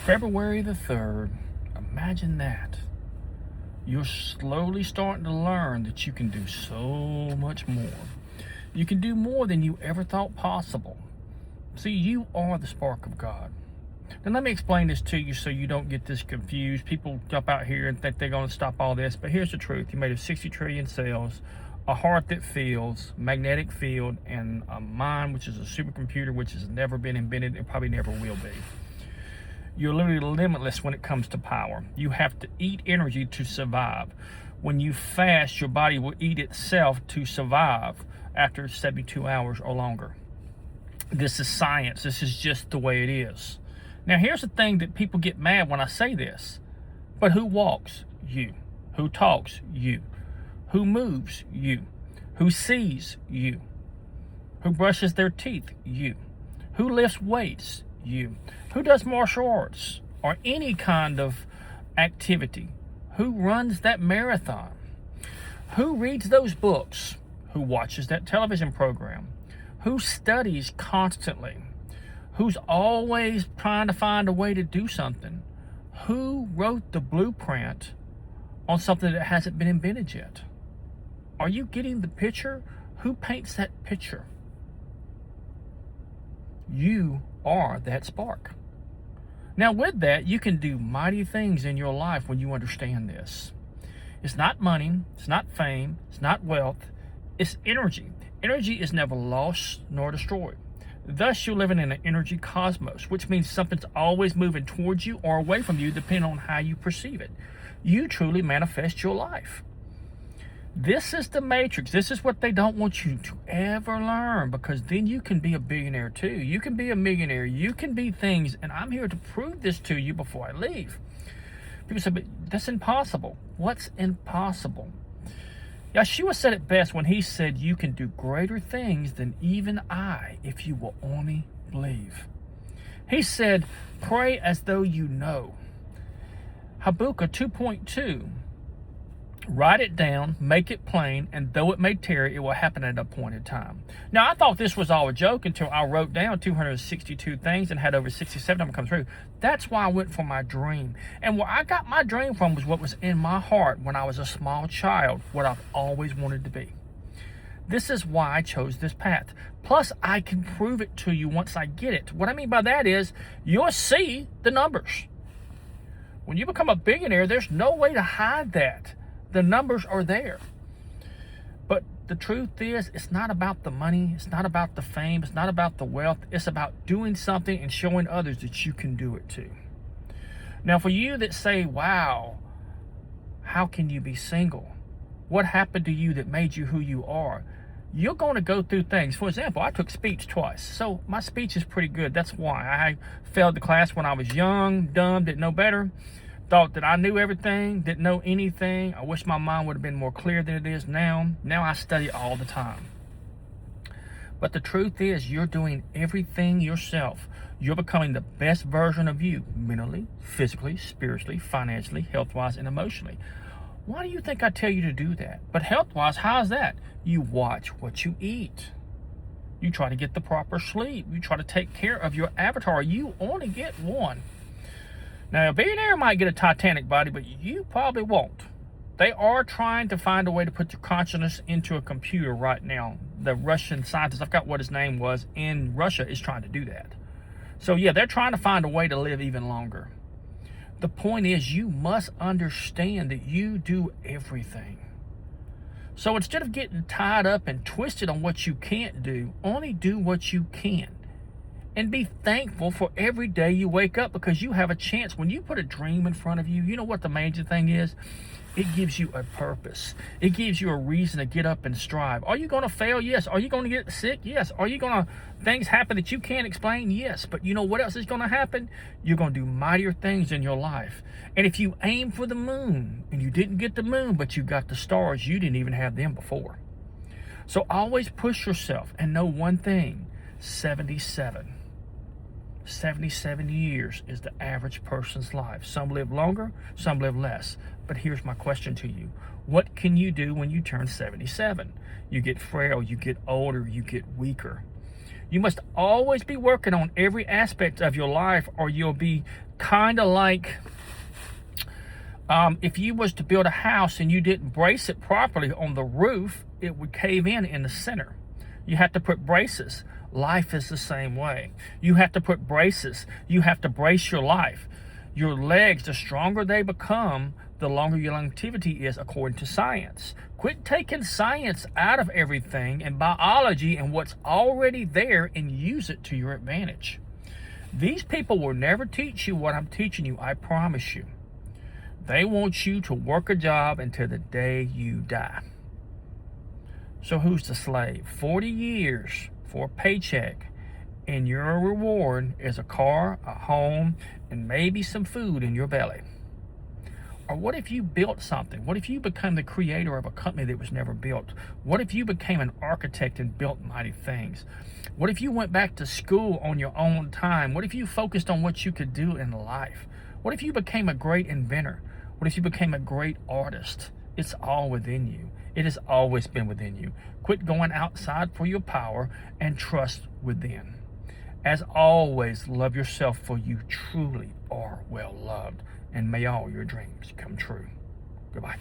February the 3rd, imagine that. You're slowly starting to learn that you can do so much more. You can do more than you ever thought possible. See, you are the spark of God. Now, let me explain this to you so you don't get this confused. People jump out here and think they're going to stop all this, but here's the truth. You're made of 60 trillion cells, a heart that feels, magnetic field, and a mind, which is a supercomputer, which has never been invented and probably never will be. You're literally limitless when it comes to power. You have to eat energy to survive. When you fast, your body will eat itself to survive after 72 hours or longer. This is science. This is just the way it is. Now, here's the thing that people get mad when I say this. But who walks? You. Who talks? You. Who moves? You. Who sees? You. Who brushes their teeth? You. Who lifts weights? You. Who does martial arts or any kind of activity? Who runs that marathon? Who reads those books? Who watches that television program? Who studies constantly? Who's always trying to find a way to do something? Who wrote the blueprint on something that hasn't been invented yet? Are you getting the picture? Who paints that picture? You are that spark. Now, with that, you can do mighty things in your life when you understand this. It's not money, it's not fame, it's not wealth, it's energy. Energy is never lost nor destroyed. Thus, you're living in an energy cosmos, which means something's always moving towards you or away from you, depending on how you perceive it. You truly manifest your life. This is the matrix. This is what they don't want you to ever learn, because then you can be a billionaire too. You can be a millionaire. You can be things, and I'm here to prove this to you before I leave. People say, but that's impossible. What's impossible? Yeshua said it best when he said, you can do greater things than even I if you will only believe. He said, pray as though you know. Habakkuk 2.2, write it down, make it plain, and though it may tarry, it will happen at an appointed time. Now, I thought this was all a joke until I wrote down 262 things and had over 67 of them come through. That's why I went for my dream. And where I got my dream from was what was in my heart when I was a small child, what I've always wanted to be. This is why I chose this path. Plus, I can prove it to you once I get it. What I mean by that is, you'll see the numbers. When you become a billionaire, there's no way to hide that. The numbers are there. But the truth is, it's not about the money. It's not about the fame. It's not about the wealth. It's about doing something and showing others that you can do it too. Now, for you that say, wow, how can you be single? What happened to you that made you who you are? You're going to go through things. For example, I took speech twice. So my speech is pretty good. That's why. I failed the class when I was young, dumb, didn't know better. Thought that I knew everything, didn't know anything. I wish my mind would have been more clear than it is now. Now I study all the time. But the truth is, you're doing everything yourself. You're becoming the best version of you, mentally, physically, spiritually, financially, health-wise, and emotionally. Why do you think I tell you to do that? But health-wise, how's that? You watch what you eat. You try to get the proper sleep. You try to take care of your avatar. You only get one. Now, a billionaire might get a Titanic body, but you probably won't. They are trying to find a way to put your consciousness into a computer right now. The Russian scientist, I forgot what his name was, in Russia is trying to do that. So, yeah, they're trying to find a way to live even longer. The point is, you must understand that you do everything. So instead of getting tied up and twisted on what you can't do, only do what you can. And be thankful for every day you wake up, because you have a chance. When you put a dream in front of you, you know what the major thing is? It gives you a purpose. It gives you a reason to get up and strive. Are you going to fail? Yes. Are you going to get sick? Yes. Are you going to, things happen that you can't explain? Yes. But you know what else is going to happen? You're going to do mightier things in your life. And if you aim for the moon and you didn't get the moon, but you got the stars, you didn't even have them before. So always push yourself and know one thing, 77 years is the average person's life. Some live longer, some live less. But here's my question to you. What can you do when you turn 77? You get frail, you get older, you get weaker. You must always be working on every aspect of your life, or you'll be kind of like if you was to build a house and you didn't brace it properly on the roof, it would cave in the center. You have to put braces. Life is the same way. You have to put braces. You have to brace your life. Your legs, the stronger they become, the longer your longevity is according to science. Quit taking science out of everything and biology and what's already there and use it to your advantage. These people will never teach you what I'm teaching you, I promise you. They want you to work a job until the day you die. So who's the slave? 40 years for a paycheck, and your reward is a car, a home, and maybe some food in your belly. Or what if you built something? What if you became the creator of a company that was never built? What if you became an architect and built mighty things? What if you went back to school on your own time? What if you focused on what you could do in life? What if you became a great inventor? What if you became a great artist? It's all within you. It has always been within you. Quit going outside for your power and trust within. As always, love yourself, for you truly are well loved. And may all your dreams come true. Goodbye.